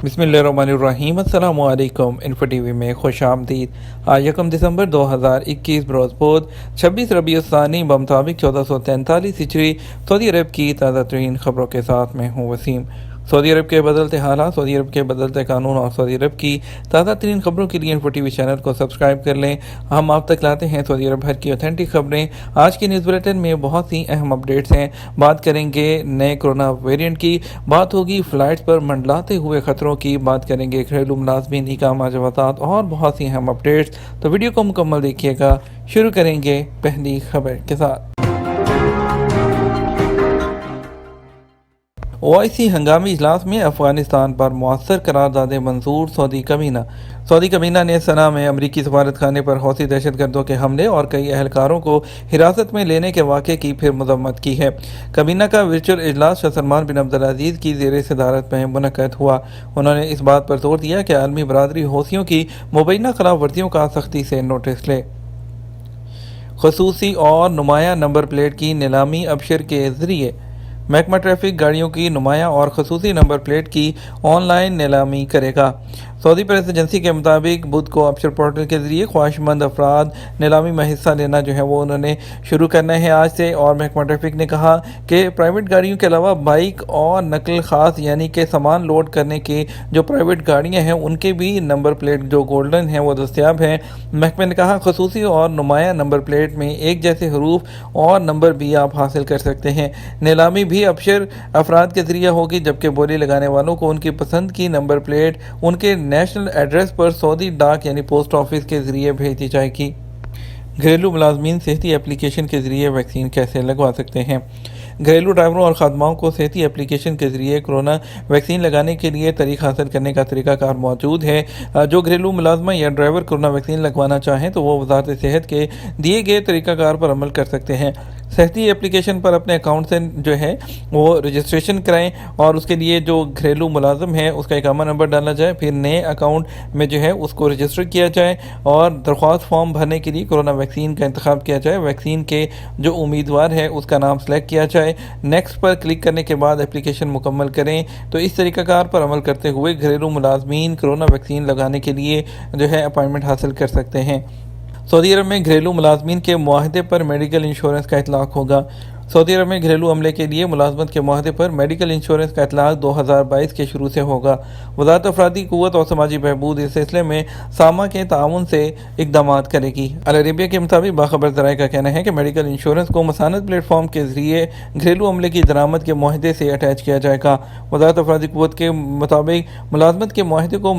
بسم اللہ الرحمن الرحیم۔ السلام علیکم۔ انفو ٹی وی میں خوش آمدید۔ آج 1 دسمبر 2021 بروز بود 26 ربیع الثانی بمطابق 1443 ہجری سعودی عرب کی تازہ ترین خبروں کے ساتھ میں ہوں وسیم۔ سعودی عرب کے بدلتے حالات، سعودی عرب کے بدلتے قانون اور سعودی عرب کی تازہ ترین خبروں کے لیے انفو ٹی وی چینل کو سبسکرائب کر لیں۔ ہم آپ تک لاتے ہیں سعودی عرب بھر کی اوتھینٹک خبریں۔ آج کی نیوز بلیٹن میں بہت سی اہم اپڈیٹس ہیں۔ بات کریں گے نئے کرونا ویریئنٹ کی، بات ہوگی فلائٹس پر منڈلاتے ہوئے خطروں کی، بات کریں گے گھریلو ملازمین اقامہ جوازات اور بہت سی اہم اپڈیٹس۔ تو ویڈیو کو مکمل دیکھیے گا۔ شروع کریں گے پہلی خبر کے ساتھ۔ OIC ہنگامی اجلاس میں افغانستان پر مؤثر قراردادیں منظور۔ سعودی کابینہ نے صنعا میں امریکی سفارت خانے پر حوثی دہشت گردوں کے حملے اور کئی اہلکاروں کو حراست میں لینے کے واقعے کی پھر مذمت کی ہے۔ کابینہ کا ورچوئل اجلاس شاہ سلمان بن عبدالعزیز کی زیر صدارت میں منعقد ہوا۔ انہوں نے اس بات پر زور دیا کہ عالمی برادری حوثیوں کی مبینہ خلاف ورزیوں کا سختی سے نوٹس لے۔ خصوصی اور نمایاں نمبر پلیٹ کی نیلامی ابشر کے ذریعے محکمہ ٹریفک گاڑیوں کی نمایاں اور خصوصی نمبر پلیٹ کی آن لائن نیلامی کرے گا۔ سعودی پریس ایجنسی کے مطابق بدھ کو ابشر پورٹل کے ذریعے خواہشمند افراد نیلامی میں حصہ لینا وہ انہوں نے شروع کرنا ہے آج سے۔ اور محکمہ ٹریفک نے کہا کہ پرائیویٹ گاڑیوں کے علاوہ بائیک اور نقل خاص یعنی کہ سامان لوڈ کرنے کی جو پرائیویٹ گاڑیاں ہیں ان کے بھی نمبر پلیٹ جو گولڈن ہیں وہ دستیاب ہیں۔ محکمہ نے کہا خصوصی اور نمایاں نمبر پلیٹ میں ایک جیسے حروف اور نمبر بھی آپ حاصل کر سکتے ہیں۔ نیلامی بھی ابشر افراد کے ذریعہ ہوگی، جبکہ بولی لگانے والوں کو ان کی پسند کی نمبر پلیٹ ان کے نیشنل ایڈریس پر سعودی ڈاک یعنی پوسٹ آفس کے ذریعے بھیج دی جائے گی۔ گھریلو ملازمین صحتی اپلیکیشن کے ذریعے ویکسین کیسے لگوا سکتے ہیں؟ گھریلو ڈرائیوروں اور خادماؤں کو صحتی اپلیکیشن کے ذریعے کورونا ویکسین لگانے کے لیے طریق حاصل کرنے کا طریقہ کار موجود ہے۔ جو گھریلو ملازمہ یا ڈرائیور کورونا ویکسین لگوانا چاہیں تو وہ وزارت صحت کے دیے گئے طریقہ کار پر عمل کر سکتے ہیں۔ صحتی اپلیکیشن پر اپنے اکاؤنٹ سے وہ رجسٹریشن کرائیں اور اس کے لیے جو گھریلو ملازم ہے اس کا اقامہ نمبر ڈالا جائے، پھر نئے اکاؤنٹ میں اس کو رجسٹر کیا جائے اور درخواست فارم بھرنے کے لیے کورونا ویکسین کا انتخاب کیا جائے۔ ویکسین کے جو امیدوار ہے اس کا نام سلیکٹ کیا جائے۔ نیکسٹ پر کلک کرنے کے بعد اپلیکیشن مکمل کریں تو اس طریقہ کار پر عمل کرتے ہوئے گھریلو ملازمین کورونا ویکسین لگانے کے لیے اپائنٹمنٹ حاصل کر سکتے ہیں۔ سعودی عرب میں گھریلو ملازمین کے معاہدے پر میڈیکل انشورنس کا اطلاق ہوگا۔ سعودی عرب میں گھریلو عملے کے لیے ملازمت کے معاہدے پر میڈیکل انشورنس کا اطلاق 2022 کے شروع سے ہوگا۔ وزارت افرادی قوت اور سماجی بہبود اس سلسلے میں ساما کے تعاون سے اقدامات کرے گی۔ العربیہ کے مطابق باخبر ذرائع کا کہنا ہے کہ میڈیکل انشورنس کو مساند پلیٹ فارم کے ذریعے گھریلو عملے کی درآمد کے معاہدے سے اٹیچ کیا جائے گا۔ وزارت افرادی قوت کے مطابق ملازمت کے معاہدے کو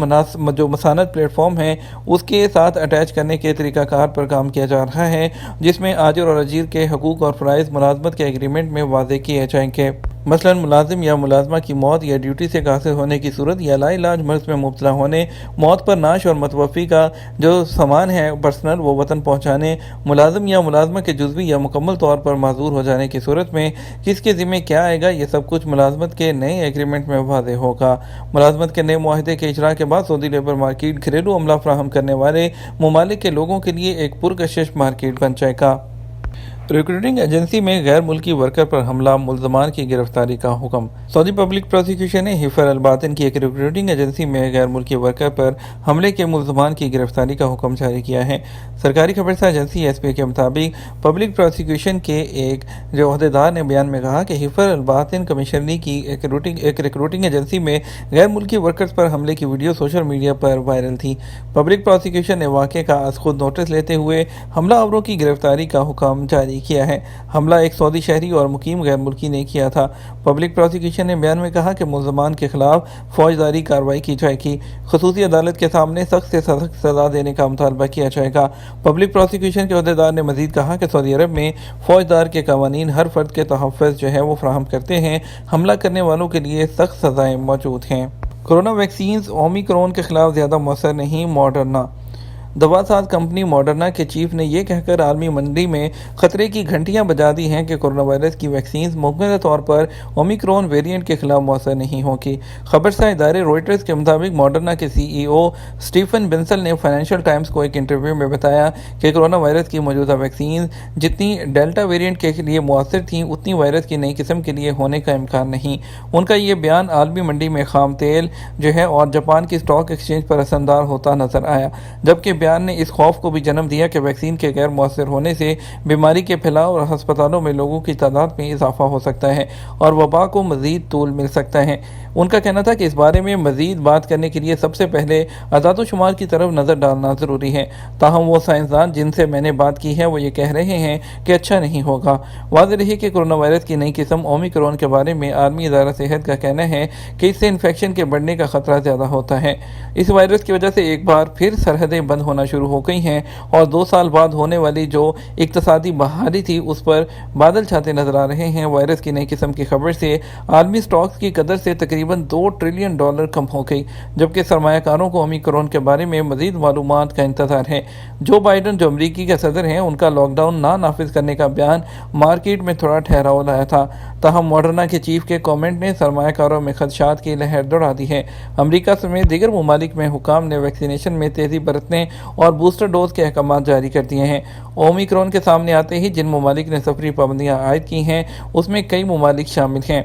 جو مساند پلیٹ فارم ہے اس کے ساتھ اٹیچ کرنے کے طریقہ کار پر کام کیا جا رہا ہے، جس میں آجر اور اجیر کے حقوق اور فرائض ملازمت کے ایگریمنٹ میں واضح کیے جائیں گے۔ مثلا ملازم یا ملازمہ کی موت یا ڈیوٹی سے قاصر ہونے کی صورت یا لا علاج مرض میں مبتلا ہونے، موت پر نعش اور متوفی کا جو سامان ہے پرسنل وہ وطن پہنچانے، ملازم یا ملازمہ کے جزوی یا مکمل طور پر معذور ہو جانے کی صورت میں کس کے ذمہ کیا آئے گا، یہ سب کچھ ملازمت کے نئے ایگریمنٹ میں واضح ہوگا۔ ملازمت کے نئے معاہدے کے اجرا کے بعد سعودی لیبر مارکیٹ گھریلو عملہ فراہم کرنے والے ممالک کے لوگوں کے لیے ایک پرکشش مارکیٹ بن جائے گا۔ ریکروٹنگ ایجنسی میں غیر ملکی ورکر پر حملہ، ملزمان کی گرفتاری کا حکم۔ سعودی پبلک پروسیکیوشن نے حفر الباطن کی ایک ریکروٹنگ ایجنسی میں غیر ملکی ورکر پر حملے کے ملزمان کی گرفتاری کا حکم جاری کیا ہے۔ سرکاری خبرسا ایجنسی SPA کے مطابق پبلک پروسیکیوشن کے ایک عہدیدار نے بیان میں کہا کہ حفر الباطن کمشنری کی ایک ریکروٹنگ ایجنسی میں غیر ملکی ورکرز پر حملے کی ویڈیو سوشل میڈیا پر وائرل تھی۔ پبلک پروسیکیوشن نے واقعے کا از خود نوٹس لیتے ہوئے حملہ آوروں کی گرفتاری کا حکم جاری کیا ہے۔ حملہ ایک سعودی شہری اور مقیم غیر ملکی نے کیا تھا۔ پبلک پروسیکیوشن نے بیان میں کہا کہ ملزمان کے خلاف فوجداری کارروائی کی جائے گی، خصوصی عدالت کے سامنے سخت سے سخت سزا دینے کا مطالبہ کیا جائے گا۔ پبلک پروسیکیوشن کے عہدیدار نے مزید کہا کہ سعودی عرب میں فوجدار کے قوانین ہر فرد کے تحفظ وہ فراہم کرتے ہیں، حملہ کرنے والوں کے لیے سخت سزائیں موجود ہیں۔ کورونا ویکسینز اومیکرون کے خلاف زیادہ مؤثر نہیں، ماڈرنا۔ दवा साज कंपनी मॉडर्ना के चीफ ने यह कहकर आलमी मंडी में खतरे की घंटियां बजा दी हैं कि कोरोना वायरस की वैक्सीन मुकम्मल तौर पर ओमिक्रॉन वेरिएंट के खिलाफ मौसर नहीं होगी। खबरसां इदारे रॉयटर्स के मुताबिक मॉडर्ना के CEO स्टीफन बिंसल ने फाइनेंशियल टाइम्स को एक इंटरव्यू में बताया कि कोरोना वायरस की मौजूदा वैक्सीन जितनी डेल्टा वेरिएंट के लिए मुअस्सर थी उतनी वायरस की नई किस्म के लिए होने का इम्कान नहीं। उनका ये बयान आलमी मंडी में खाम तेल जो है और जापान की स्टॉक एक्सचेंज पर असरदार होता नजर आया, जबकि बयान ने इस खौफ को भी जन्म दिया कि वैक्सीन के गैर मुअस्सर होने से बीमारी के फैलाव और अस्पतालों में लोगों की तादाद में इजाफा हो सकता है और वबा को मजीद तूल मिल सकता है। उनका कहना था कि इस बारे में मजीद बात करने के लिए सबसे पहले अदाद-ओ-शुमार की तरफ नज़र डालना ज़रूरी है। ताहम वो साइंसदान जिनसे मैंने बात की है वो ये कह रहे हैं कि अच्छा नहीं होगा। वाज़ेह रही कि कोरोना वायरस की नई किस्म ओमिक्रॉन के बारे में आलमी इदारा सेहत का कहना है कि इससे इन्फेक्शन के बढ़ने का खतरा ज़्यादा होता है। इस वायरस की वजह से एक बार फिर सरहदें बंद होना शुरू हो गई हैं और 2 साल बाद होने वाली जो इक्तसादी बहाली थी उस पर बादल छाते नजर आ रहे हैं। वायरस की नई किस्म की खबर से आलमी स्टॉक्स की कदर से तकरीबन $2 ट्रिलियन कम हो गई, जबकि सरमायाकारों को ओमिक्रॉन के बारे में मजीद मालूमात का इंतजार है। जो बाइडन जो अमरीकी के सदर हैं उनका लॉकडाउन ना नाफिज करने का बयान मार्केट में थोड़ा ठहराव लाया था। ताहम मॉडर्ना के चीफ के कमेंट ने सरमायाकारों में खदशात की लहर दौड़ा दी है। अमरीका समेत दीगर ममालिक में हुकाम ने वैक्सीनेशन में तेज़ी बरतने और बूस्टर डोज के अहकाम जारी कर दिए हैं। ओमिक्रॉन के सामने आते ही जिन ममालिक ने सफरी पाबंदियाँ आयद की हैं उसमें कई ममालिक शामिल हैं।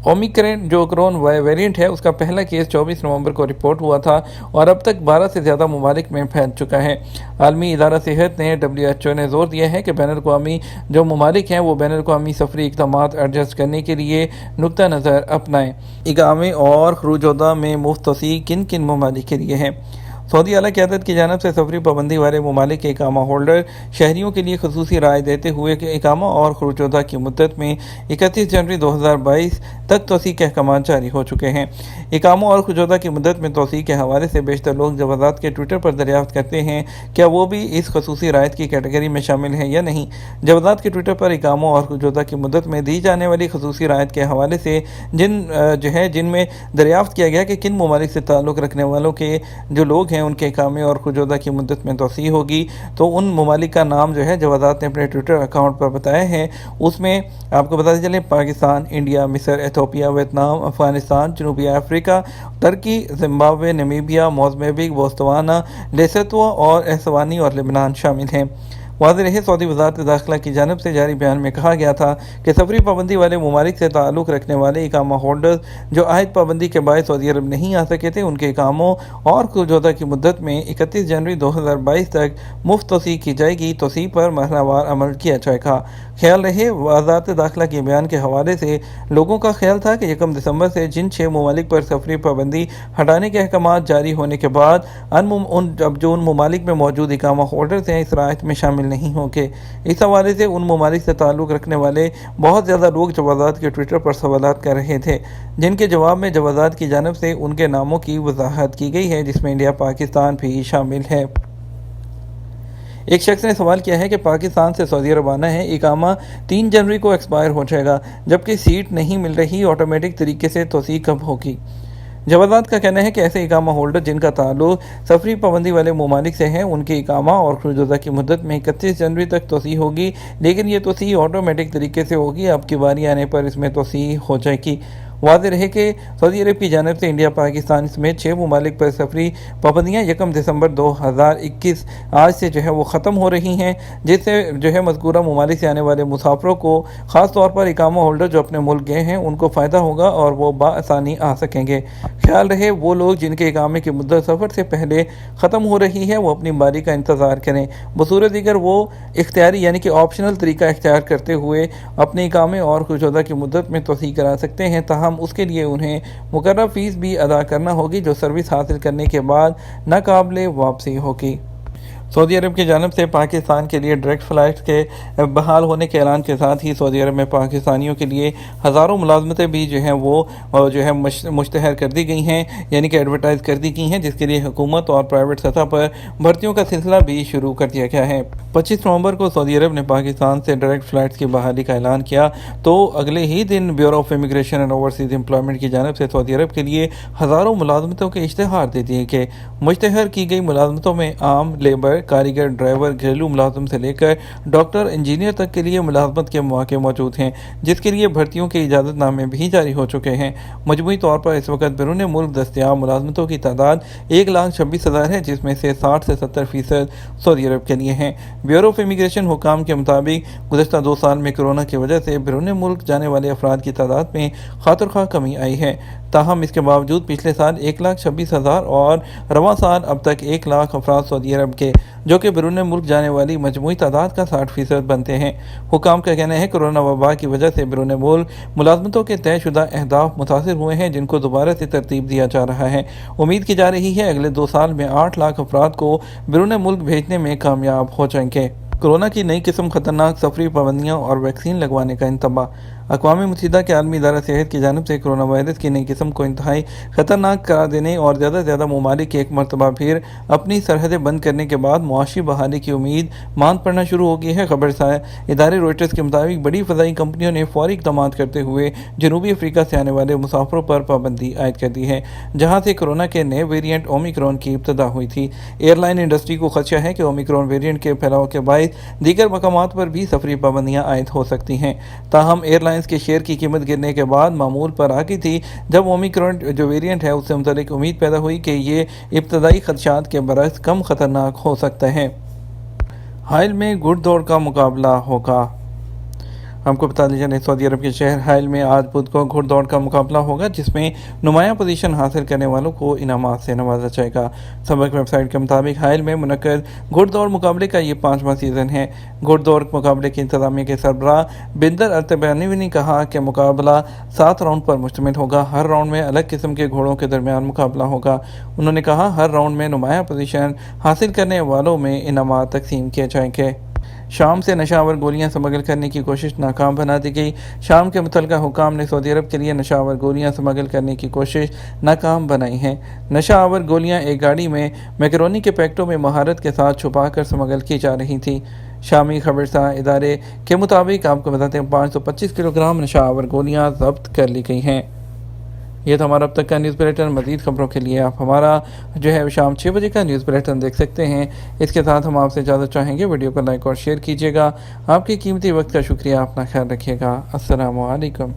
ओमिक्रॉन जो कोरोन वेरिएंट है उसका पहला केस 24 नवंबर को रिपोर्ट हुआ था और अब तक 12 से ज़्यादा ममालिक में फैल चुका है। आलमी इदारा सेहत ने WHO ने जोर दिया है कि बैनुल-अक़वामी जो ममालिक हैं वो बैनुल-अक़वामी सफरी इक़दामात एडजस्ट करने के लिए नुक्ता नज़र अपनाएँ। इकामे और खरूजोदा में मुफ्त तोसी किन किन ममालिक के लिए है। सऊदी आला क़यादत की जानिब से सफरी पाबंदी वाले ममालिक के इकामा होल्डर शहरियों के लिए खसूसी राय देते हुए कि इकामा और खरूजोदा की मुद्दत में 31 जनवरी 2022 तक तोसी के अहकाम जारी हो चुके हैं। इकामा और खरूजोदा की मुद्दत में तोसी के हवाले से बेशतर लोग जवाज़ात के ट्विटर पर दरियाफ्त करते हैं क्या वो भी इस खसूसी रायत की कैटेगरी में शामिल है या नहीं। जवाज़ात के ट्विटर पर इकामा और खरूजोदा की मुद्दत में दी जाने वाली खसूसी रायत के हवाले से जिनमें दरियाफ्त किया गया कि किन ममालिक से ताल्लुक़ रखने वालों के जो लोग हैं उनके इकामे और खरूजोदा की मुद्दत में तोसी होगी, तो उन ममालिक का नाम जो है जवाज़ात ने अपने ट्विटर अकाउंट पर बताया है। उसमें आपको बताते चलें पाकिस्तान, इंडिया, मिस्र, एथोपिया, वियतनाम, अफगानिस्तान, जनूबी Africa, Turkey, Zimbabwe, Namibia, Mozambique, Botswana, Lesotho और एस्वानी और लेबनान शामिल हैं। वाज़ेह रहे सऊदी वज़ारत दाखिला की जानिब से जारी बयान में कहा गया था कि सफरी पाबंदी वाले ममालिक से ताल्लुक़ रखने वाले इकामा होल्डर्स जो आयद पाबंदी के बायस सऊदी अरब नहीं आ सके थे उनके इकामों और खरूजोदा की मुद्दत में 31 जनवरी 2022 तक मुफ्त तोसी की जाएगी। तोसी पर मरहलावार अमल किया जाएगा। ख्याल रहे वज़ारत दाखिला के बयान के हवाले से लोगों का ख्याल था कि 1 दिसंबर से जिन 6 ममालिक पर सफरी पाबंदी हटाने के अहकाम जारी होने के बाद उन ममालिक में मौजूद इकामा होल्डर्स हैं इस रायत में शामिल नहीं होंगे। इस हवाले से उन ममालिक से ताल्लुक़ रखने वाले बहुत ज़्यादा लोग जवाज़ात के ट्विटर पर सवालात कर रहे थे, जिनके जवाब में जवाज़ात की जानिब से उनके नामों की वजाहत की गई है जिसमें इंडिया, पाकिस्तान भी शामिल है। एक शख्स ने सवाल किया है कि पाकिस्तान से सऊदी अरब आना है, इकामा 3 जनवरी को एक्सपायर हो जाएगा जबकि सीट नहीं मिल रही, ऑटोमेटिक तरीके से तोसी कब होगी। जवाज़ात का कहना है कि ऐसे इकामा होल्डर जिनका ताल्लुक सफरी पाबंदी वाले ममालिक से हैं उनके इकामा और खरूजोदा की मुद्दत में 31 जनवरी तक तोसी होगी, लेकिन ये तोसी ऑटोमेटिक तरीके से होगी। आपकी बारी आने पर इसमें तोसी हो जाएगी। वाज़ेह रहे कि सऊदी अरब की जानिब से इंडिया, पाकिस्तान समेत 6 ममालिक पर सफरी पाबंदियाँ 1 दिसंबर 2021 आज से जो है वो ख़त्म हो रही हैं, जिससे जो है मज़कूरा ममालिक से आने वाले मुसाफरों को ख़ास तौर पर इकामा होल्डर जो अपने मुल्क गए हैं उनको फ़ायदा होगा और वो बाआसानी आ सकेंगे। ख्याल रहे वो लोग जिनके इकामे की मुद्दत सफ़र से पहले ख़त्म हो रही है वो अपनी बारी का इंतज़ार करें। बसूरत दीगर वो इख्तियारी यानी कि ऑप्शनल तरीका इख्तियार करते हुए अपने इकामे और खरूजोदा की मुद्दत में तोसी करा सकते हैं, ताहम उसके लिए उन्हें मुकर्रर फ़ीस भी अदा करना होगी जो सर्विस हासिल करने के बाद नाकाबिले वापसी होगी। सऊदी अरब की जानिब से पाकिस्तान के लिए डायरेक्ट फ़्लाइट के बहाल होने के ऐलान के साथ ही सऊदी अरब में पाकिस्तानियों के लिए हज़ारों मुलाजमतें भी जो हैं वो जो है मुश्तहर कर दी गई हैं, यानी कि एडवर्टाइज़ कर दी गई हैं, जिसके लिए हुकूमत और प्राइवेट सतह पर भर्तियों का सिलसिला भी शुरू कर दिया गया है। 25 नवंबर को सऊदी अरब ने पाकिस्तान से डायरेक्ट फ़्लाइट्स की बहाली का ऐलान किया तो अगले ही दिन bureau of immigration and overseas employment की जानिब से सऊदी अरब के लिए हज़ारों मुलाजमतों के इश्तहार दे दिए गए। मुश्तहर की गई मुलाजमतों में आम, लेबर, पर कारीगर, ड्राइवर, घरेलू मुलाजिम से लेकर डॉक्टर, इंजीनियर तक के लिए मुलाजमत के मौके मौजूद हैं, जिसके लिए भर्तियों के इजाज़तनामे भी जारी हो चुके हैं। मजमूई तौर पर इस वक्त बैरून मुल्क दस्तयाब मुलाजमतों की तादाद 1,26,000 है, जिसमें से 60 से 70% सऊदी अरब के लिए हैं। ब्यूरो ऑफ इमिग्रेशन हुकाम के मुताबिक गुज़श्ता 2 साल में कोरोना की वजह से बैरून मुल्क जाने वाले अफराद की तादाद में खातिर-ख्वाह कमी आई है। ताहम इसके बावजूद पिछले साल 1,26,000 और रवां साल अब तक 1 लाख अफराद सऊदी अरब के, जो कि बैरून मुल्क जाने वाली मजमूई तादाद का 60% बनते हैं। हुकाम का कहना है कोरोना वबा की वजह से बैरून मुल्क मुलाजमतों के तयशुदा अहदाफ मुतासिर हुए हैं, जिनको दोबारा से तरतीब दिया जा रहा है। उम्मीद की जा रही है अगले 2 साल में 8 लाख अफराद को बैरून मुल्क भेजने में कामयाब हो जाएंगे। कोरोना की नई किस्म खतरनाक सफरी पाबंदियाँ और वैक्सीन लगवाने का इंतबाह। अक़वाम मुत्तहिदा के आलमी इदारा सेहत की जानिब से कोरोना वायरस की नई किस्म को इंतहाई ख़तरनाक करार देने और ज़्यादा से ज़्यादा ममालिक एक मरतबा फिर अपनी सरहदें बंद करने के बाद मुआशी बहाली की उम्मीद मांद पड़ना शुरू हो गई है। खबरसार इदारे रॉयटर्स के मुताबिक बड़ी फ़ज़ाई कंपनियों ने फौरी इक़दाम करते हुए जनूबी अफ्रीका से आने वाले मुसाफिरों पर पाबंदी आयद कर दी है, जहाँ से कोरोना के नए वेरिएंट ओमिक्रॉन की इब्तदा हुई थी। एयरलाइन इंडस्ट्री को खदशा है कि ओमिक्रॉन वेरिएंट के फैलाव के बायस दीगर मकामात पर भी सफरी पाबंदियाँ आयद हो सकती हैं। ताहम एयरलाइंस के शेयर की कीमत गिरने के बाद मामूल पर आ गई थी, जब ओमिक्रॉन जो वेरिएंट है उससे मुतालिक उम्मीद पैदा हुई कि ये इब्तदाई खदशात के बरक्स कम खतरनाक हो सकता है। हाइल में घुड़दौड़ का मुकाबला होगा। हमको बता दीजिए सऊदी अरब के शहर हाइल में आज बुध को घुड़दौड़ का मुकाबला होगा, जिसमें नुमायां पोजीशन हासिल करने वालों को इनामात से नवाजा जाएगा। सबक वेबसाइट के मुताबिक हाइल में मुनक्कद घुड़दौड़ मुकाबले का ये 5वां सीज़न है। घुड़दौड़ मुकाबले की इंतजामिया के सरबराह बिंदर अरतबानी ने कहा कि मुकाबला 7 राउंड पर मुश्तमिल होगा। हर राउंड में अलग किस्म के घोड़ों के दरमियान मुकाबला होगा। उन्होंने कहा हर राउंड में नुमायां पोजीशन हासिल करने वालों में इनामात तकसीम किए जाएंगे। शाम से नशावर गोलियां स्मगल करने की कोशिश नाकाम बना दी गई। शाम के मुतलका हुकाम ने सऊदी अरब के लिए नशावर गोलियां स्मगल करने की कोशिश नाकाम बनाई हैं। नशावर गोलियां एक गाड़ी में मैकरोनी के पैकेटों में महारत के साथ छुपा कर स्मगल की जा रही थी। शामी खबरसार इदारे के मुताबिक आपको बताते हैं 525 किलोग्राम नशावर गोलियां जब्त कर ली गई हैं। ये तो हमारा अब तक का न्यूज़ बुलेटिन। मज़ीद खबरों के लिए आप हमारा जो है शाम 6 बजे का न्यूज़ बुलेटिन देख सकते हैं। इसके साथ हम आपसे इजाज़त चाहेंगे। वीडियो को लाइक और शेयर कीजिएगा। आपके कीमती वक्त का शुक्रिया। अपना ख्याल रखिएगा। अस्सलामु अलैकुम।